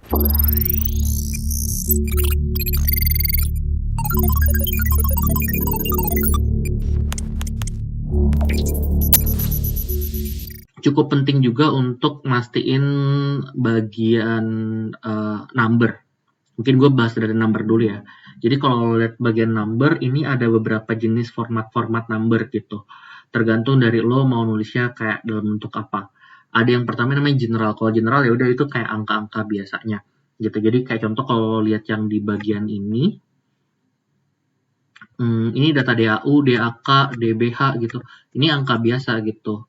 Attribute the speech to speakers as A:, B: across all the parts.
A: Cukup penting juga untuk mastiin bagian number. Mungkin gue bahas dari number dulu ya. Jadi kalau lihat bagian number, ini ada beberapa jenis format-format number gitu. Tergantung dari lo mau nulisnya kayak dalam bentuk apa. Ada yang pertama namanya general. Kalau general ya udah itu kayak angka-angka biasanya gitu. Jadi kayak contoh kalau lihat yang di bagian ini data DAU, DAK, DBH gitu. Ini angka biasa gitu.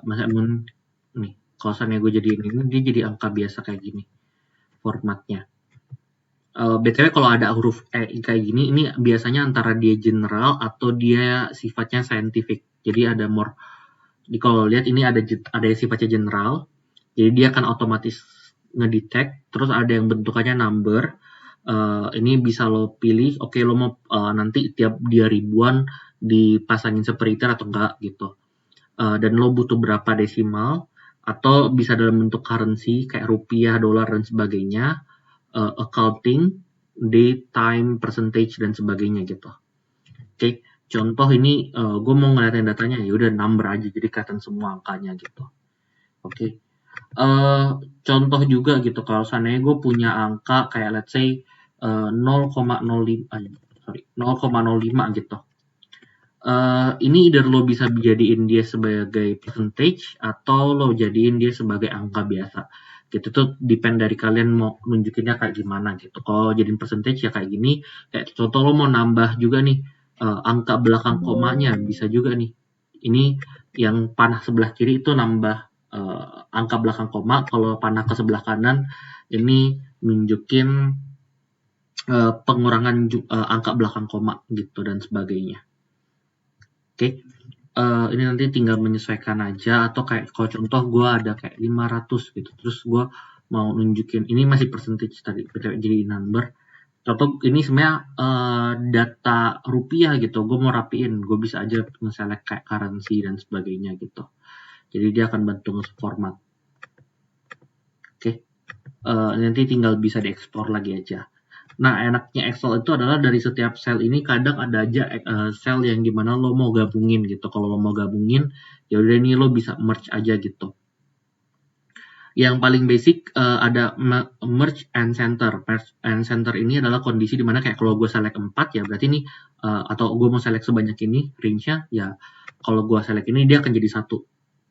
A: Misalnya nih, kalau seandainya gue jadi ini, dia jadi angka biasa kayak gini formatnya. BTW kalau ada huruf E kayak gini, ini biasanya antara dia general atau dia sifatnya scientific. Jadi ada more. Jadi kalau lihat ini ada sifatnya general. Jadi dia akan otomatis ngedetect. Terus ada yang bentukannya number. Ini bisa lo pilih. Oke, lo mau nanti tiap dia ribuan dipasangin seperinter atau enggak gitu. Dan lo butuh berapa desimal. Atau bisa dalam bentuk currency kayak rupiah, dolar dan sebagainya. Accounting, date, time, percentage dan sebagainya gitu. Oke, contoh ini gue mau ngeliatin datanya ya udah number aja jadi kelihatan semua angkanya gitu. Oke. Contoh juga gitu kalau seandainya gue punya angka kayak let's say 0,05 gitu. Ini either lo bisa jadiin dia sebagai percentage atau lo jadiin dia sebagai angka biasa. Gitu tuh depend dari kalian mau nunjukinnya kayak gimana gitu. Kalau jadiin percentage ya kayak gini, kayak contoh lo mau nambah juga nih angka belakang komanya bisa juga nih. Ini yang panah sebelah kiri itu nambah angka belakang koma, kalau panah ke sebelah kanan ini nunjukin pengurangan angka belakang koma gitu dan sebagainya. Oke. Ini nanti tinggal menyesuaikan aja atau kayak kalau contoh gue ada kayak 500 gitu terus gue mau nunjukin ini masih percentage tadi jadi number. Contoh ini sebenarnya data rupiah gitu, gue mau rapiin, gue bisa aja nge-select kayak currency dan sebagainya gitu. Jadi dia akan bantu nge-format. Oke. Nanti tinggal bisa diekspor lagi aja. Nah, enaknya Excel itu adalah dari setiap sel ini kadang ada aja sel yang dimana lo mau gabungin gitu. Kalau lo mau gabungin, ya udah ini lo bisa merge aja gitu. Yang paling basic ada merge and center. Merge and center ini adalah kondisi dimana kayak kalau gue select 4 ya berarti ini atau gue mau select sebanyak ini range-nya ya kalau gue select ini dia akan jadi satu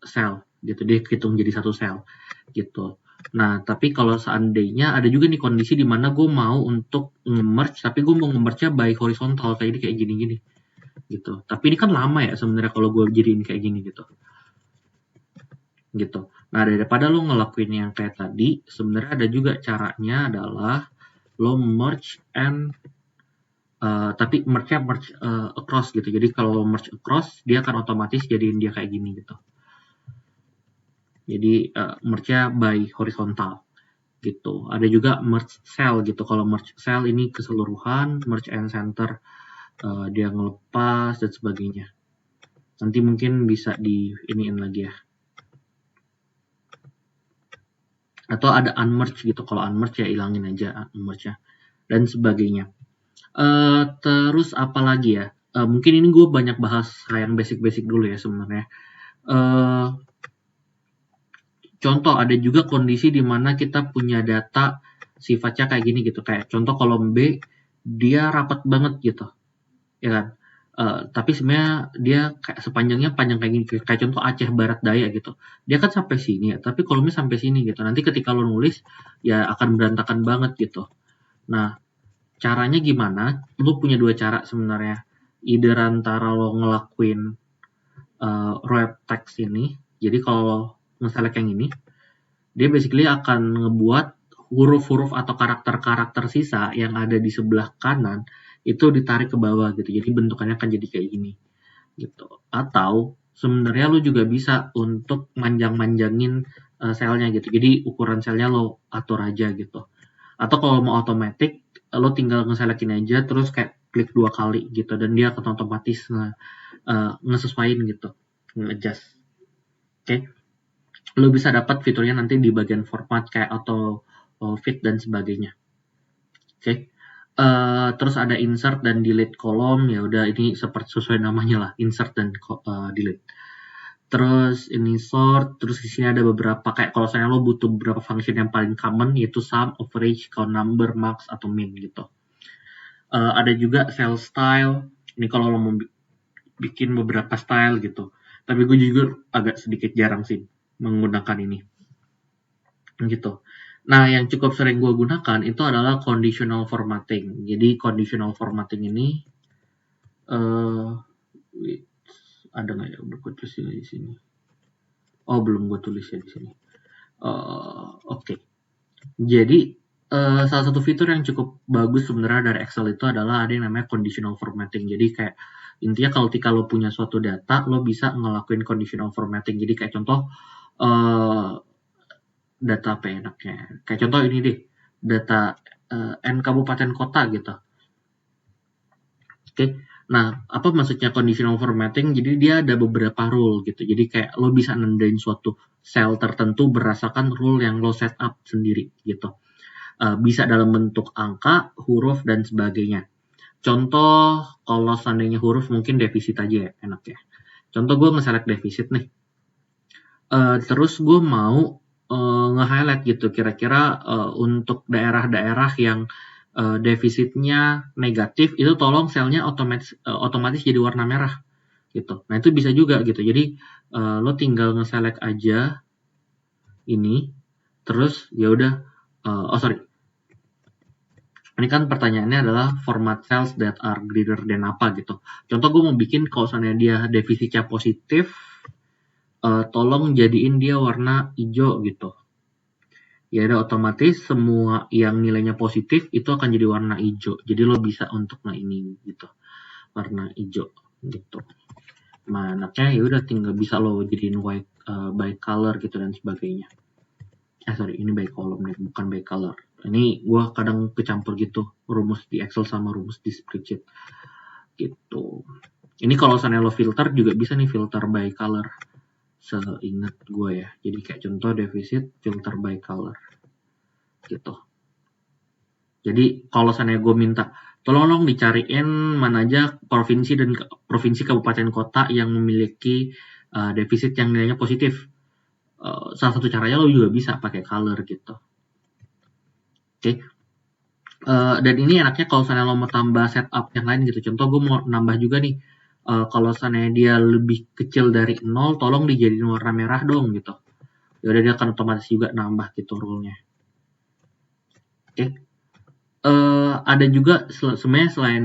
A: sel gitu. Dia hitung jadi satu sel gitu. Nah, tapi kalau seandainya ada juga nih kondisi di mana gue mau untuk nge-merge, tapi gue mau nge-merge-nya by horizontal kayak gini gitu. Tapi ini kan lama ya sebenarnya kalau gue jadiin kayak gini gitu. Nah, daripada lo ngelakuin yang kayak tadi, sebenarnya ada juga caranya adalah lo merge and tapi merge across gitu. Jadi kalau merge across, dia akan otomatis jadiin dia kayak gini gitu. Jadi merge-nya by horizontal gitu. Ada juga merge cell gitu. Kalau merge cell ini keseluruhan, merge and center dia ngelepas dan sebagainya. Nanti mungkin bisa di iniin lagi ya. Atau ada unmerge gitu. Kalau unmerge ya ilangin aja unmerge-nya dan sebagainya. Terus apa lagi ya? Mungkin ini gue banyak bahas yang basic-basic dulu ya sebenarnya. Contoh ada juga kondisi di mana kita punya data sifatnya kayak gini gitu. Kayak contoh kolom B dia rapat banget gitu. Ya kan? Tapi sebenarnya dia kayak sepanjangnya panjang kayak gini. Kayak contoh Aceh Barat Daya gitu. Dia kan sampai sini ya. Tapi kolomnya sampai sini gitu. Nanti ketika lo nulis ya akan berantakan banget gitu. Nah, caranya gimana? Lo punya dua cara sebenarnya. Either antara lo ngelakuin wrap text ini. Jadi kalau nge-select yang ini, dia basically akan ngebuat huruf-huruf atau karakter-karakter sisa yang ada di sebelah kanan itu ditarik ke bawah gitu. Jadi bentukannya akan jadi kayak gini gitu. Atau sebenarnya lo juga bisa untuk manjang-manjangin selnya gitu. Jadi ukuran selnya lo atur aja gitu. Atau kalau mau automatic lo tinggal nge-selectin aja terus kayak klik 2 kali gitu dan dia akan otomatis ngesesuaiin gitu, nge-adjust. Oke. Lo bisa dapat fiturnya nanti di bagian format kayak fit dan sebagainya. Oke. Terus ada insert dan delete kolom, ya udah ini seperti sesuai namanya lah, insert dan delete. Terus ini sort, terus di sini ada beberapa kayak kalau saya lo butuh beberapa function yang paling common yaitu sum, average, count number, max atau min gitu. Ada juga cell style. Ini kalau lo mau bikin beberapa style gitu. Tapi gue juga agak sedikit jarang sih menggunakan ini. Gitu. Nah, yang cukup sering gue gunakan itu adalah conditional formatting. Jadi conditional formatting ini ada nggak ya? Udah gue tulis di sini. Oh, belum gue tulis ya di sini. Oke. Jadi salah satu fitur yang cukup bagus sebenarnya dari Excel itu adalah ada yang namanya conditional formatting. Jadi kayak intinya ketika lo punya suatu data, lo bisa ngelakuin conditional formatting. Jadi kayak contoh data apa enaknya? Kayak contoh ini deh, data N kabupaten kota gitu. Oke. Nah, apa maksudnya conditional formatting? Jadi dia ada beberapa rule gitu. Jadi kayak lo bisa nandain suatu cell tertentu berdasarkan rule yang lo set up sendiri gitu. Bisa dalam bentuk angka, huruf, dan sebagainya. Contoh, kalau seandainya huruf mungkin defisit aja ya, enak ya. Contoh gue nge-select defisit nih. Terus gue mau nge-highlight gitu, kira-kira untuk daerah-daerah yang defisitnya negatif, itu tolong selnya otomatis jadi warna merah gitu. Nah itu bisa juga gitu. Jadi lo tinggal nge-select aja ini, terus ya udah. Ini kan pertanyaannya adalah format cells that are greater than apa gitu. Contoh gue mau bikin kalau misalnya dia defisitnya positif, tolong jadiin dia warna hijau gitu. Ya udah otomatis semua yang nilainya positif itu akan jadi warna hijau. Jadi lo bisa untuk ini gitu, warna hijau gitu. Manaknya ya udah tinggal bisa lo jadiin white by color gitu dan sebagainya. Ini by column nih, bukan by color. Ini gue kadang kecampur gitu rumus di Excel sama rumus di spreadsheet gitu. Ini kalau misalnya lo filter juga bisa nih filter by color, seingat gue ya. Jadi kayak contoh defisit filter by color gitu. Jadi kalau misalnya gue minta tolong dicariin mana aja provinsi kabupaten kota yang memiliki defisit yang nilainya positif. Salah satu caranya lo juga bisa pakai color gitu. Oke. Dan ini enaknya kalau misalnya lo mau tambah setup yang lain gitu. Contoh gue mau nambah juga nih, kalau misalnya dia lebih kecil dari 0, tolong dijadiin warna merah dong gitu. Ya udah dia akan otomatis juga nambah gitu rule-nya. Oke. Ada juga sebenarnya selain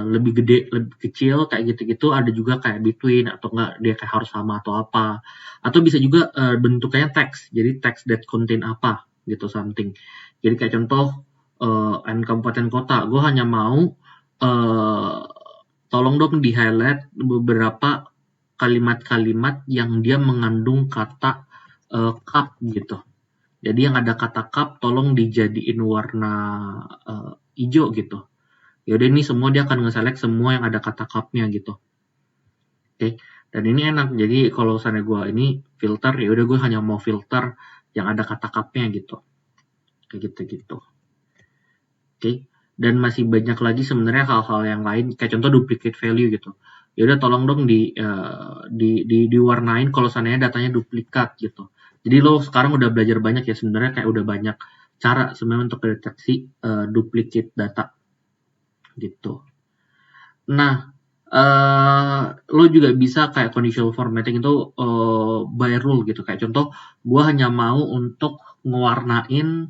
A: lebih gede, lebih kecil kayak gitu-gitu, ada juga kayak between atau enggak dia kayak harus sama atau apa. Atau bisa juga bentuknya teks. Jadi text that contain apa gitu something. Jadi kayak contoh N kabupaten kota, gue hanya mau tolong dong di highlight beberapa kalimat-kalimat yang dia mengandung kata cup gitu. Jadi yang ada kata cup tolong dijadiin warna hijau gitu. Ya udah ini semua dia akan nge-select semua yang ada kata cupnya gitu. Oke. Dan ini enak. Jadi kalau misalnya gue ini filter, ya udah gue hanya mau filter yang ada kata cupnya gitu. Kayak gitu-gitu. Oke. Dan masih banyak lagi sebenarnya hal-hal yang lain kayak contoh duplicate value gitu. Ya udah tolong dong diwarnain kalau seandainya datanya duplikat gitu. Jadi lo sekarang udah belajar banyak ya sebenarnya kayak udah banyak cara sebenarnya untuk mendeteksi duplicate data gitu. Nah, lo juga bisa kayak conditional formatting itu by rule gitu. Kayak contoh, gue hanya mau untuk ngewarnain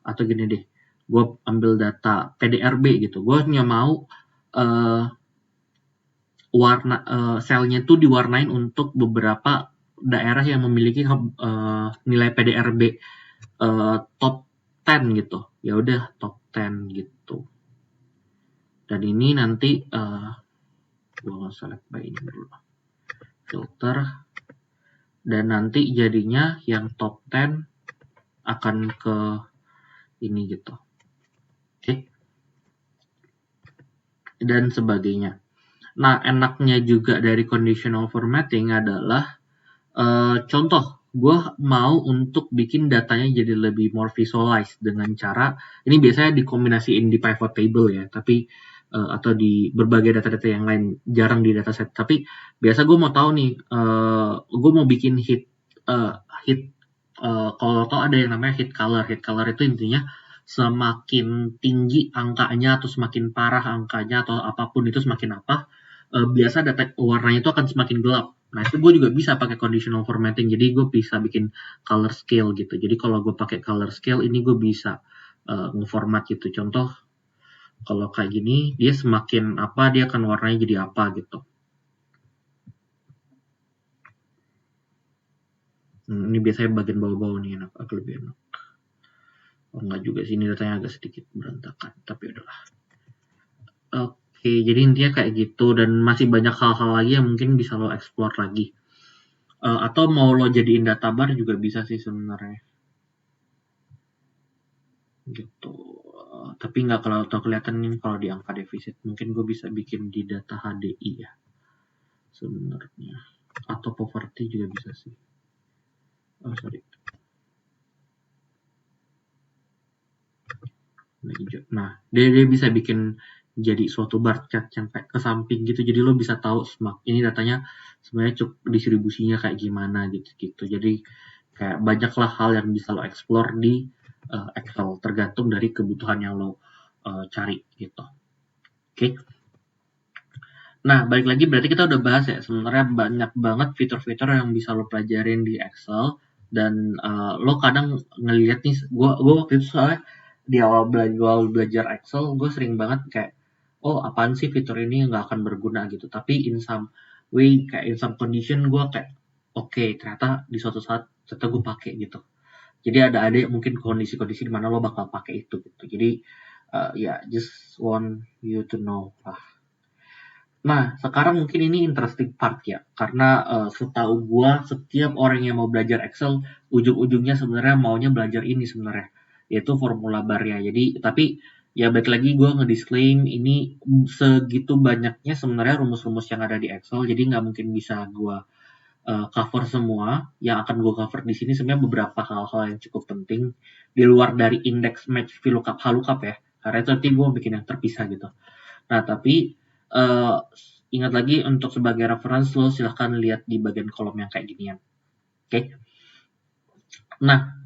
A: atau gini deh, gue ambil data PDRB gitu. Gue hanya mau warna selnya tuh diwarnain untuk beberapa daerah yang memiliki nilai PDRB top 10 gitu. Ya udah top 10 gitu. Dan ini nanti gue select by ini dulu. Filter. Dan nanti jadinya yang top 10 akan ke ini gitu. Oke. Dan sebagainya. Nah, enaknya juga dari conditional formatting adalah contoh gue mau untuk bikin datanya jadi lebih more visualized dengan cara ini biasanya dikombinasiin di pivot table ya, tapi atau di berbagai data-data yang lain, jarang di dataset. Tapi biasa gue mau tahu nih, gue mau bikin hit kalau tau ada yang namanya hit color. Hit color itu intinya semakin tinggi angkanya atau semakin parah angkanya atau apapun itu semakin apa, biasa data warnanya itu akan semakin gelap. Nah itu gue juga bisa pakai conditional formatting, jadi gue bisa bikin color scale gitu. Jadi kalau gue pakai color scale ini gue bisa ngeformat gitu. Contoh kalau kayak gini dia semakin apa dia akan warnanya jadi apa gitu. Ini biasanya bagian bawah-bawah nih enak, agak lebih enak. Oh enggak juga sih, ini datanya agak sedikit berantakan, tapi udahlah. Oke, jadi intinya kayak gitu dan masih banyak hal-hal lagi yang mungkin bisa lo explore lagi. Atau mau lo jadiin data bar juga bisa sih sebenarnya. Gitu. Tapi nggak kalau kelihatan nih kalau di angka defisit. Mungkin gue bisa bikin di data HDI ya sebenarnya. Atau poverty juga bisa sih. Oh sorry. Nah, dia bisa bikin jadi suatu bar chart yang kayak ke samping gitu. Jadi lo bisa tahu ini datanya sebenarnya distribusinya kayak gimana gitu. Jadi kayak banyaklah hal yang bisa lo explore di Excel tergantung dari kebutuhan yang lo cari gitu. Oke. Nah, balik lagi berarti kita udah bahas ya sebenarnya banyak banget fitur-fitur yang bisa lo pelajarin di Excel dan lo kadang ngelihat nih gua waktu itu soalnya di awal belajar Excel gue sering banget kayak oh apaan sih fitur ini nggak akan berguna gitu, tapi in some way kayak in some condition gue kayak oke, ternyata di suatu saat ternyata gue pakai gitu. Jadi ada mungkin kondisi-kondisi di mana lo bakal pakai itu gitu. Jadi ya just want you to know lah. Nah, sekarang mungkin ini interesting part ya, karena setahu gua setiap orang yang mau belajar Excel, ujung-ujungnya sebenarnya maunya belajar ini sebenarnya, yaitu formula bar ya. Jadi, tapi ya balik lagi gua ngedisclaim ini segitu banyaknya sebenarnya rumus-rumus yang ada di Excel, jadi nggak mungkin bisa gua cover semua. Yang akan gua cover di sini sebenarnya beberapa hal-hal yang cukup penting di luar dari index match VLOOKUP HLOOKUP ya, karena itu nanti gua bikin yang terpisah gitu. Nah, tapi ingat lagi untuk sebagai reference lo silahkan lihat di bagian kolom yang kayak ginian. Oke. Nah,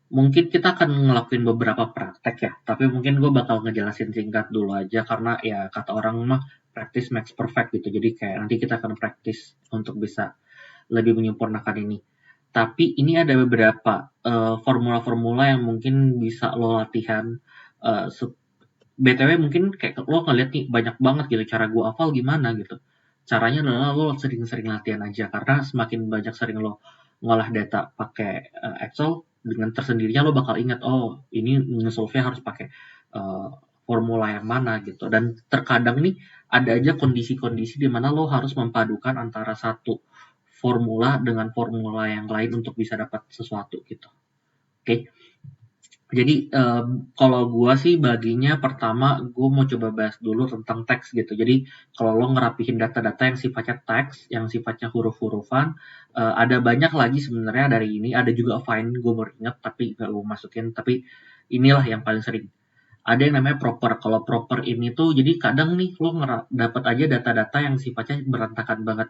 A: mungkin kita akan ngelakuin beberapa praktek ya, tapi mungkin gue bakal ngejelasin singkat dulu aja karena ya kata orang mah practice makes perfect gitu. Jadi kayak nanti kita akan practice untuk bisa lebih menyempurnakan ini. Tapi ini ada beberapa formula-formula yang mungkin bisa lo latihan BTW mungkin kayak lo ngeliat nih banyak banget gitu cara gue hafal gimana gitu. Caranya adalah lo sering-sering latihan aja karena semakin banyak sering lo ngolah data pakai Excel dengan tersendirinya lo bakal ingat oh ini nge-solve-nya harus pakai formula yang mana gitu. Dan terkadang nih ada aja kondisi-kondisi di mana lo harus mempadukan antara satu formula dengan formula yang lain untuk bisa dapat sesuatu gitu. Oke. Jadi kalau gue sih baginya pertama gue mau coba bahas dulu tentang teks gitu. Jadi kalau lo ngerapihin data-data yang sifatnya teks, yang sifatnya huruf-hurufan, ada banyak lagi sebenarnya dari ini. Ada juga fine gue baru ingat tapi gak gue masukin. Tapi inilah yang paling sering. Ada yang namanya proper. Kalau proper ini tuh jadi kadang nih lo dapat aja data-data yang sifatnya berantakan banget.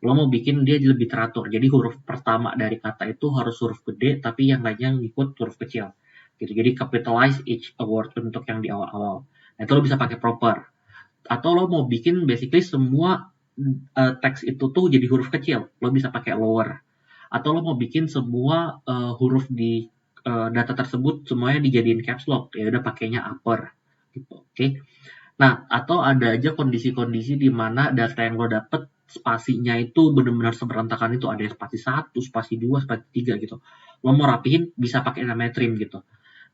A: Lo mau bikin dia lebih teratur. Jadi huruf pertama dari kata itu harus huruf gede tapi yang lainnya ngikut huruf kecil gitu. Jadi capitalize each word untuk yang di awal-awal. Nah, itu lo bisa pakai proper. Atau lo mau bikin basically semua teks itu tuh jadi huruf kecil, lo bisa pakai lower. Atau lo mau bikin semua huruf di data tersebut semuanya dijadiin caps lock, ya udah pakainya upper gitu. Oke. Nah, atau ada aja kondisi-kondisi di mana data yang lo dapet spasinya itu benar-benar seberantakan itu, ada yang spasi 1, spasi 2, spasi 3 gitu. Lo mau rapihin bisa pakai namanya trim gitu.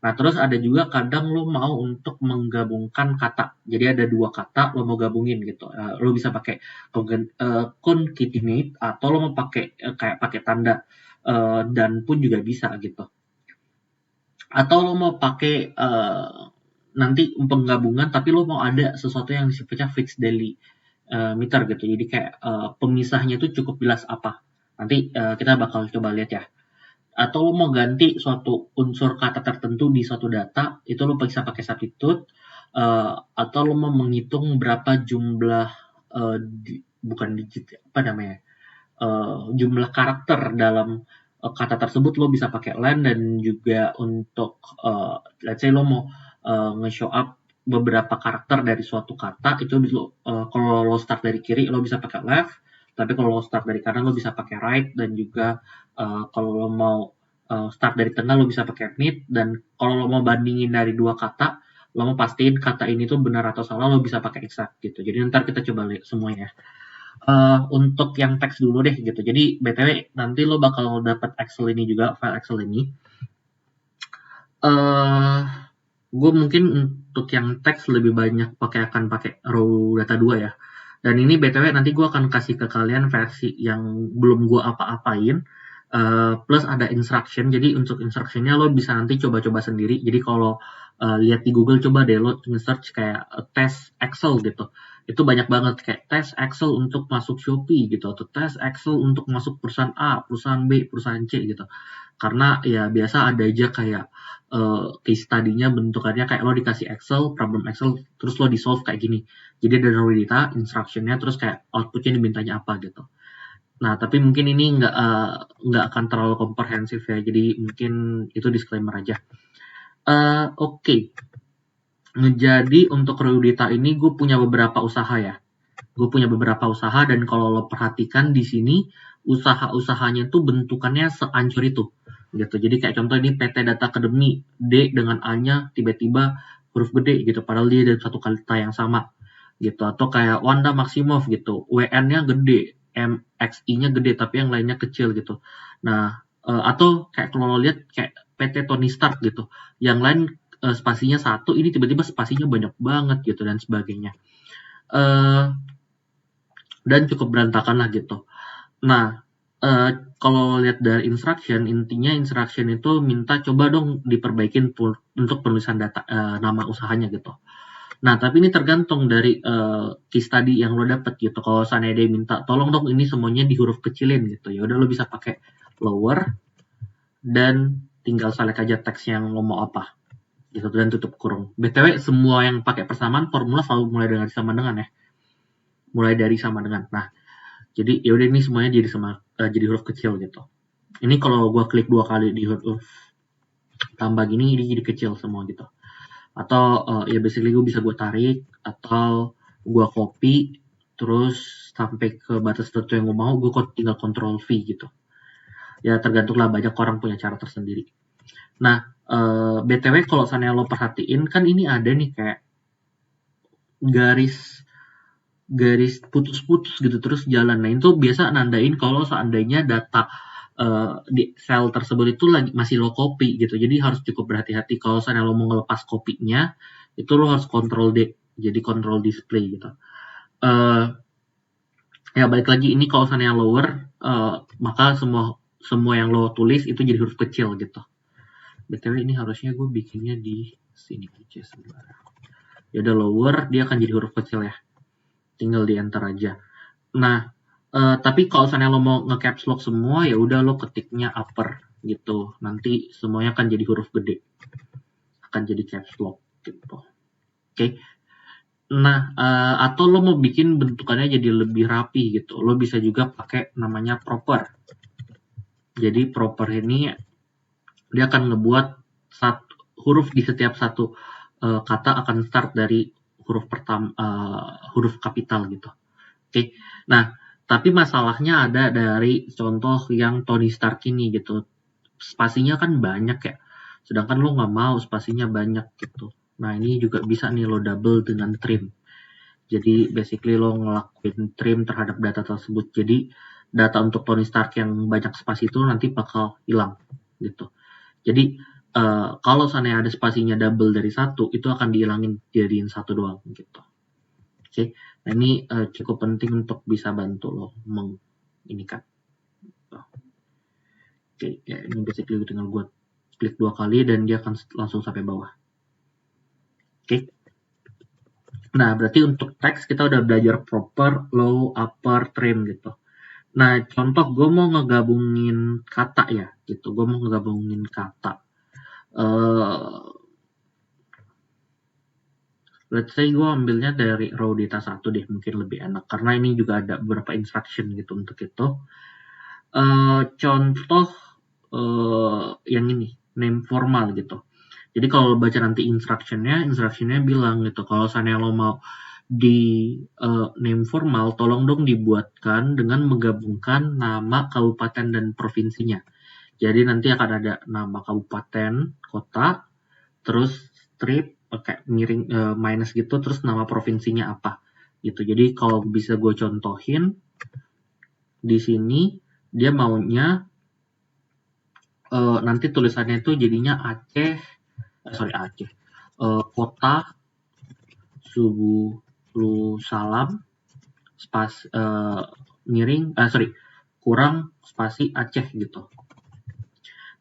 A: Nah, terus ada juga kadang lo mau untuk menggabungkan kata. Jadi ada dua kata lo mau gabungin gitu. Lo bisa pakai concatenate atau lo mau pakai kayak pakai tanda dan pun juga bisa gitu. Atau lo mau pakai nanti penggabungan tapi lo mau ada sesuatu yang sifatnya fixed daily meter gitu. Jadi kayak pemisahnya itu cukup jelas apa. Nanti kita bakal coba lihat ya. Atau lo mau ganti suatu unsur kata tertentu di suatu data, itu lo bisa pakai substitute. Atau lo mau menghitung berapa jumlah bukan digit, apa namanya? Jumlah karakter dalam kata tersebut, lo bisa pakai len. Dan juga untuk let's say lo mau nge-show up beberapa karakter dari suatu kata, itu kalau lo start dari kiri lo bisa pakai left, tapi kalau lo start dari kanan lo bisa pakai right. Dan juga kalau lo mau start dari tengah lo bisa pakai mid. Dan kalau lo mau bandingin dari dua kata, lo mau pastiin kata ini tuh benar atau salah, lo bisa pakai exact gitu. Jadi ntar kita coba lihat semuanya. Untuk yang teks dulu deh gitu. Jadi BTW nanti lo bakal dapat Excel ini juga, file Excel ini. Gue mungkin untuk yang teks lebih banyak akan pakai raw data 2 ya. Dan ini BTW nanti gue akan kasih ke kalian versi yang belum gue apa-apain. Plus ada instruction. Jadi untuk instructionnya lo bisa nanti coba-coba sendiri. Jadi kalau lihat di Google, coba deh lo search kayak tes Excel gitu. Itu banyak banget kayak tes Excel untuk masuk Shopee gitu, atau tes Excel untuk masuk perusahaan A, perusahaan B, perusahaan C gitu. Karena ya biasa ada aja kayak case study-nya bentukannya kayak lo dikasih Excel, problem Excel, terus lo di solve kayak gini. Jadi ada raw data, instruction-nya, terus kayak output-nya dimintanya apa gitu. Nah, tapi mungkin ini nggak akan terlalu komprehensif ya, jadi mungkin itu disclaimer aja. Oke. Jadi untuk raw data ini gue punya beberapa usaha ya. Gue punya beberapa usaha, dan kalau lo perhatikan di sini usaha-usahanya tuh bentukannya seancur itu gitu. Jadi kayak contoh ini PT Data Academy, D dengan A-nya tiba-tiba huruf gede gitu, padahal dia dari satu kata yang sama gitu. Atau kayak Wanda Maximoff gitu, WN-nya gede, MXI-nya gede tapi yang lainnya kecil gitu. Nah, atau kayak kalau lo lihat kayak PT Tony Stark gitu, yang lain spasinya satu, ini tiba-tiba spasinya banyak banget gitu dan sebagainya. Dan cukup berantakan lah gitu. Nah, kalau lihat dari instruction, intinya instruction itu minta coba dong diperbaikin untuk penulisan data nama usahanya gitu. Nah, tapi ini tergantung dari case study yang lo dapet gitu. Kalau seandainya dia minta tolong dong ini semuanya di huruf kecilin gitu, ya udah lo bisa pakai lower dan tinggal select aja teks yang lo mau apa gitu, dan tutup kurung. BTW semua yang pakai persamaan formula selalu mulai dari sama dengan ya. Mulai dari sama dengan. Nah, jadi ya udah ini semuanya jadi huruf kecil gitu. Ini kalau gue klik 2 kali di huruf tambah gini, ini jadi kecil semua gitu. Atau ya basically gue bisa gue tarik, atau gue copy terus sampai ke batas tertentu yang gue mau, gue tinggal Ctrl V gitu. Ya tergantung lah, banyak orang punya cara tersendiri. Nah, BTW kalau seandainya lo perhatiin kan ini ada nih kayak garis putus-putus gitu terus jalan. Nah, itu biasa nandain kalau seandainya data di file tersebut itu masih lo copy gitu. Jadi harus cukup berhati-hati kalau seandainya lo mau ngelepas kopinya, itu lo harus Ctrl D, jadi Ctrl display gitu. Ya balik lagi, ini kalau seandainya lower, maka semua yang lo tulis itu jadi huruf kecil gitu. BTW ini harusnya gue bikinnya di sini aja sebenarnya. Ya udah lower, dia akan jadi huruf kecil ya. Tinggal di enter aja. Nah, tapi kalau seandainya lo mau nge-caps lock semua, ya udah lo ketiknya upper gitu. Nanti semuanya akan jadi huruf gede. Akan jadi caps lock gitu. Oke. Nah, atau lo mau bikin bentukannya jadi lebih rapi gitu. Lo bisa juga pakai namanya proper. Jadi proper ini dia akan ngebuat huruf di setiap satu kata akan start dari huruf pertama, huruf kapital gitu. Oke. Nah, tapi masalahnya ada dari contoh yang Tony Stark ini gitu. Spasinya kan banyak ya. Sedangkan lo nggak mau spasinya banyak gitu. Nah, ini juga bisa nih lo double dengan trim. Jadi basically lo ngelakuin trim terhadap data tersebut. Jadi data untuk Tony Stark yang banyak spasi itu nanti bakal hilang gitu. Jadi kalau seandainya ada spasinya double dari satu, itu akan dihilangin jadiin satu doang gitu. Oke, nah ini cukup penting untuk bisa bantu lo ini kan. Oke, ya ini basically tinggal gue klik 2 kali dan dia akan langsung sampai bawah. Oke. Nah, berarti untuk teks kita udah belajar proper, low, upper, trim gitu. Nah, contoh gue mau ngegabungin kata ya, gitu. Gue mau ngegabungin kata. Let's say gue ambilnya dari raw data 1 deh, mungkin lebih enak. Karena ini juga ada beberapa instruction gitu untuk itu. Contoh yang ini, name formal gitu. Jadi kalau baca nanti instructionnya bilang gitu, kalau misalnya lo mau di name formal, tolong dong dibuatkan dengan menggabungkan nama kabupaten dan provinsinya. Jadi nanti akan ada nama kabupaten, kota, terus strip pakai miring minus gitu, terus nama provinsinya apa gitu. Jadi kalau bisa gue contohin di sini, dia maunya nanti tulisannya itu jadinya Aceh, kota Subuh Salam miring kurang spasi Aceh gitu.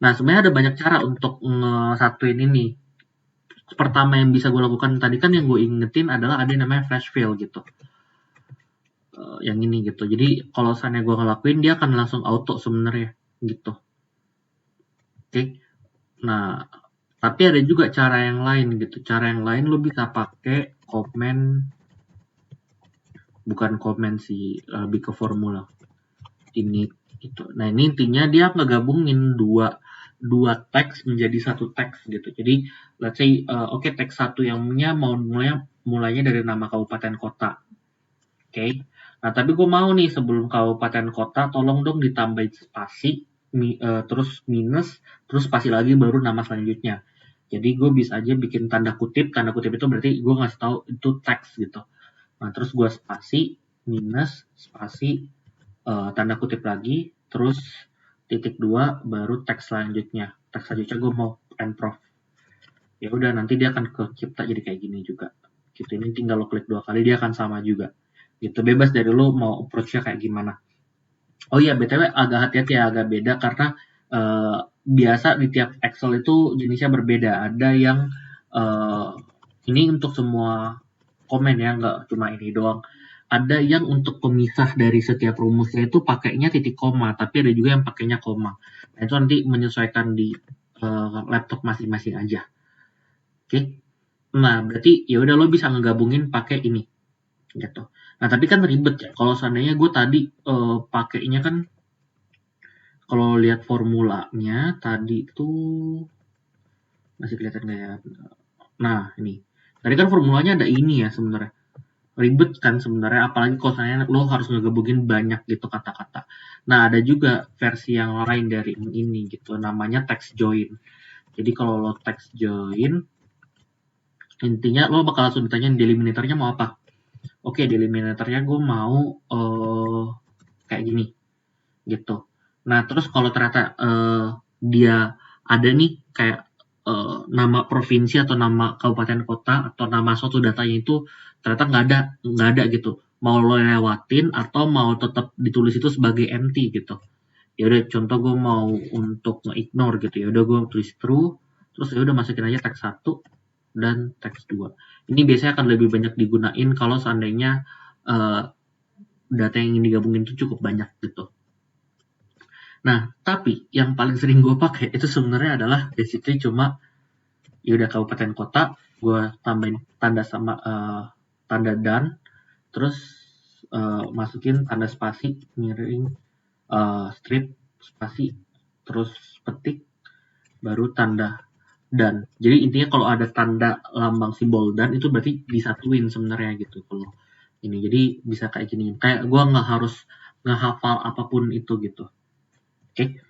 A: Nah, sebenarnya ada banyak cara untuk ngesatuin ini. Pertama yang bisa gue lakukan tadi kan yang gue ingetin adalah ada yang namanya flash fill gitu. Yang ini gitu. Jadi kalau misalnya gue ngelakuin dia akan langsung auto sebenarnya gitu. Oke. Nah, tapi ada juga cara yang lain gitu. Cara yang lain lo bisa pakai bukan komen sih, lebih ke formula. Ini gitu. Nah, ini intinya dia ngegabungin dua teks menjadi satu teks gitu. Jadi let's say teks satu yang mulainya dari nama kabupaten kota. Oke. Nah, tapi gue mau nih sebelum kabupaten kota tolong dong ditambahin spasi terus minus terus spasi lagi baru nama selanjutnya. Jadi gue bisa aja bikin tanda kutip itu berarti gue ngasih tahu itu teks gitu. Nah, terus gue spasi minus spasi tanda kutip lagi, terus titik 2 baru teks selanjutnya. Teks selanjutnya gue mau improve. Ya udah nanti dia akan kecipta jadi kayak gini juga. Gitu, ini tinggal lo klik 2 kali dia akan sama juga. Gitu, bebas dari lo mau approach-nya kayak gimana. Oh iya, BTW agak hati-hati ya, agak beda karena biasa di tiap Excel itu jenisnya berbeda. Ada yang ini untuk semua komen ya, nggak cuma ini doang. Ada yang untuk pemisah dari setiap rumusnya itu pakainya titik koma, tapi ada juga yang pakainya koma. Nah, itu nanti menyesuaikan di laptop masing-masing aja. Oke. Nah, berarti ya udah lo bisa ngegabungin pakai ini gitu. Nah, tapi kan ribet ya. Kalau seandainya gue tadi pakainya kan kalau lihat formulanya tadi tuh masih kelihatan nggak ya? Nah, ini. Tadi kan formulanya ada ini ya sebenarnya. Ribet kan sebenarnya, apalagi kalau misalnya lo harus ngegabungin banyak gitu kata-kata. Nah, ada juga versi yang lain dari ini gitu, namanya text join. Jadi kalau lo text join, intinya lo bakal langsung ditanya delimiternya mau apa. Oke, delimiternya gue mau kayak gini gitu. Nah, terus kalau ternyata dia ada nih kayak nama provinsi atau nama kabupaten kota atau nama suatu datanya itu ternyata nggak ada gitu. Mau lo lewatin atau mau tetap ditulis itu sebagai empty gitu. Ya udah contoh gue mau untuk nge-ignore gitu ya. Udah gue tulis true, terus ya udah masukin aja teks 1 dan teks 2. Ini biasanya akan lebih banyak digunain kalau seandainya data yang ingin digabungin itu cukup banyak gitu. Nah, tapi yang paling sering gue pakai itu sebenarnya adalah basically cuma ya udah kabupaten kota, gue tambahin tanda sama tanda dan, terus masukin tanda spasi, miring, strip, spasi, terus petik, baru tanda dan. Jadi intinya kalau ada tanda lambang simbol dan itu berarti disatuin sebenarnya gitu kalau ini. Jadi bisa kayak gini. Kayak gue nggak harus ngehafal apapun itu gitu. Oke.